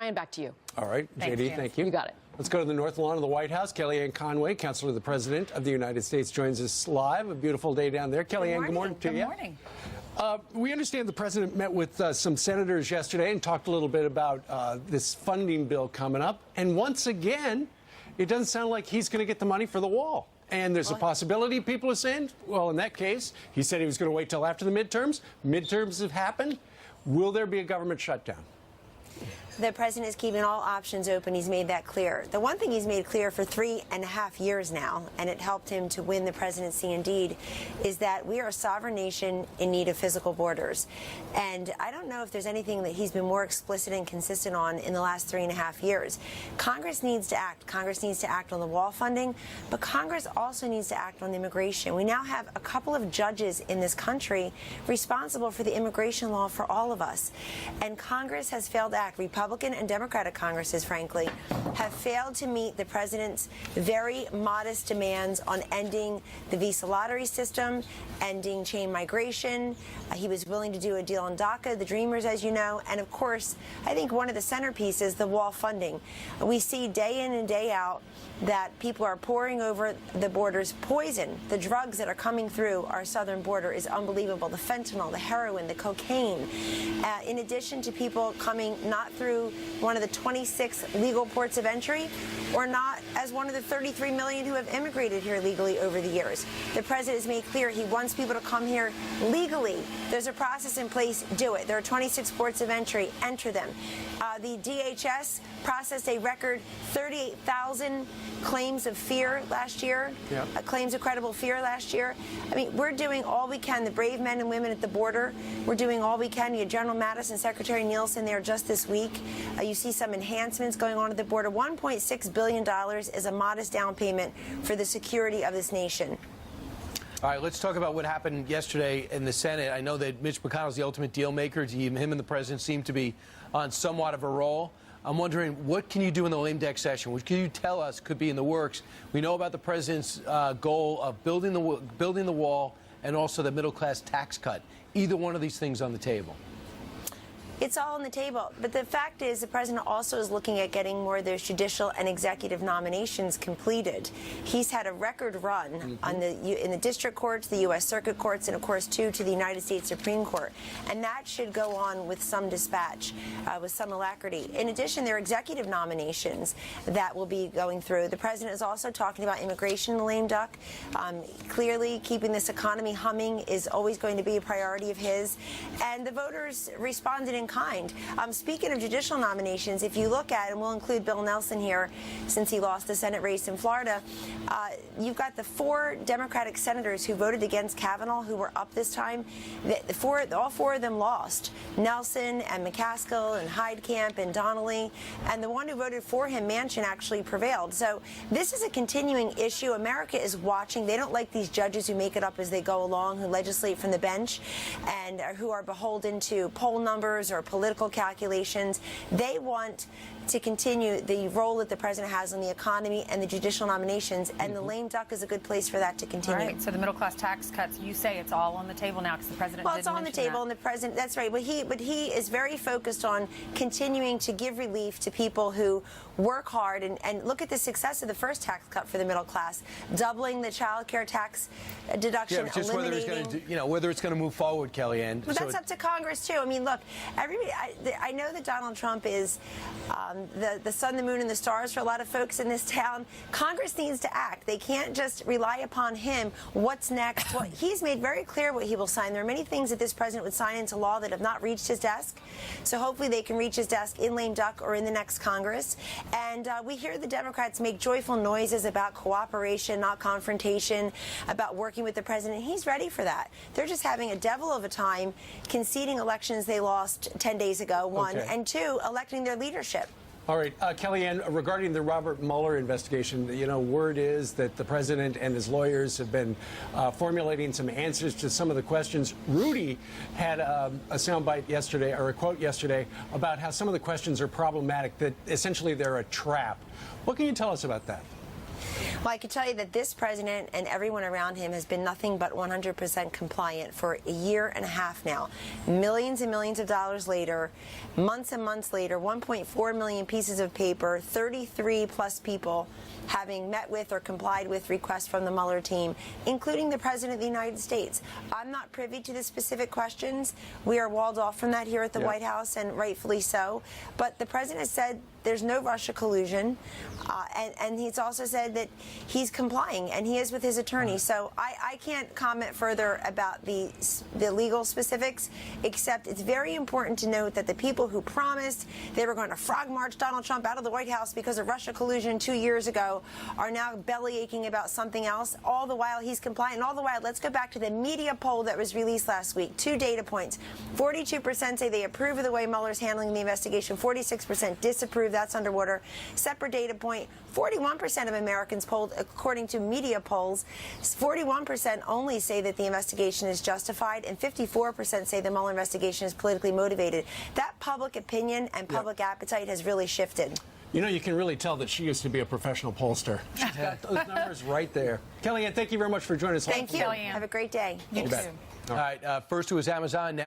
Ryan, back to you. All right, JD, thank you. You got it. Let's go to the North Lawn of the White House. Kellyanne Conway, Counselor to the President of the United States, joins us live. A beautiful day down there. Kellyanne, good morning to you. Good morning. We understand the President met with some senators yesterday and talked a little bit about this funding bill coming up. And once again, it doesn't sound like he's going to get the money for the wall. And there's a possibility, people are saying, well, in that case, he said he was going to wait till after the midterms. Midterms have happened. Will there be a government shutdown? The president is keeping all options open. He's made that clear. The one thing he's made clear for 3.5 years now, and it helped him to win the presidency indeed, is that we are a sovereign nation in need of physical borders. And I don't know if there's anything that he's been more explicit and consistent on in the last 3.5 years. Congress needs to act. Congress needs to act on the wall funding, but Congress also needs to act on immigration. We now have a couple of judges in this country responsible for the immigration law for all of us. And Congress has failed to act. Republican and Democratic Congresses, frankly, have failed to meet the president's very modest demands on ending the visa lottery system, ending chain migration. He was willing to do a deal on DACA, the Dreamers, as you know, and of course, I think one of the centerpieces, the wall funding. We see day in and day out that people are pouring over the borders poison. The drugs that are coming through our southern border is unbelievable. The fentanyl, the heroin, the cocaine. In addition to people coming not through one of the 26 legal ports of entry or not as one of the 33 million who have immigrated here legally over the years. The president has made clear he wants people to come here legally. There's a process in place. Do it. There are 26 ports of entry. Enter them. The DHS processed a record 38,000 claims of fear last year, claims of credible fear last year. I mean, we're doing all we can. The brave men and women at the border, we're doing all we can. You had General Mattis and Secretary Nielsen there just this week. You see some enhancements going on at the border. $1.6 billion is a modest down payment for the security of this nation. All right, let's talk about what happened yesterday in the Senate. I know that Mitch McConnell's the ultimate deal maker. Him and the president seem to be on somewhat of a roll. I'm wondering, what can you do in the lame duck session? What can you tell us could be in the works? We know about the president's goal of building the wall and also the middle-class tax cut. Either one of these things on the table. It's all on the table. But the fact is the president also is looking at getting more of those judicial and executive nominations completed. He's had a record run on in the district courts, the U.S. Circuit Courts, and, of course, 2 to the United States Supreme Court. And that should go on with some dispatch, with some alacrity. In addition, there are executive nominations that will be going through. The president is also talking about immigration in the lame duck. Clearly, keeping this economy humming is always going to be a priority of his. And the voters responded in kind. Speaking of judicial nominations, if you look at, and we'll include Bill Nelson here since he lost the Senate race in Florida, you've got the 4 Democratic senators who voted against Kavanaugh who were up this time. All 4 of them lost. Nelson and McCaskill and Heidkamp and Donnelly, and the one who voted for him, Manchin, actually prevailed. So this is a continuing issue. America is watching. They don't like these judges who make it up as they go along, who legislate from the bench and who are beholden to poll numbers or political calculations. They want to continue the role that the president has on the economy and the judicial nominations, and the lame duck is a good place for that to continue. All right, so the middle-class tax cuts, you say it's all on the table now because the president Well, it's all on the table, and the president, that's right, but he is very focused on continuing to give relief to people who work hard, and look at the success of the first tax cut for the middle class, doubling the child care tax deduction, just whether it's going to move forward, Kellyanne. But that's up to Congress, too. I mean, look, everybody, I know that Donald Trump is the sun, the moon, and the stars for a lot of folks in this town. Congress needs to act. They can't just rely upon him. What's next? Well, he's made very clear what he will sign. There are many things that this president would sign into law that have not reached his desk. So hopefully they can reach his desk in lame duck or in the next Congress. And we hear the Democrats make joyful noises about cooperation, not confrontation, about working with the president. He's ready for that. They're just having a devil of a time conceding elections they lost 10 days ago, 1, and 2, electing their leadership. All right, Kellyanne, regarding the Robert Mueller investigation, word is that the president and his lawyers have been formulating some answers to some of the questions. Rudy had a soundbite yesterday, or a quote yesterday, about how some of the questions are problematic, that essentially they're a trap. What can you tell us about that? Well, I can tell you that this president and everyone around him has been nothing but 100% compliant for a year and a half now. Millions and millions of dollars later, months and months later, 1.4 million pieces of paper, 33 plus people having met with or complied with requests from the Mueller team, including the President of the United States. I'm not privy to the specific questions. We are walled off from that here at the White House, and rightfully so. But the President has said there's no Russia collusion, and he's also said that he's complying, and he is with his attorney. So I can't comment further about the legal specifics, except it's very important to note that the people who promised they were going to frog march Donald Trump out of the White House because of Russia collusion 2 years ago are now belly aching about something else. All the while he's compliant. And all the while, let's go back to the media poll that was released last week. 2 data points. 42% say they approve of the way Mueller's handling the investigation. 46% disapprove. That's underwater. Separate data point. 41% of Americans polled, according to media polls, 41% only say that the investigation is justified, and 54% say the Mueller investigation is politically motivated. That public opinion and public appetite has really shifted. You know, you can really tell that she used to be a professional pollster. She's got those numbers right there. Kellyanne, thank you very much for joining us. Thank you. Kellyanne. Have a great day. You too. All right, first it was Amazon. Now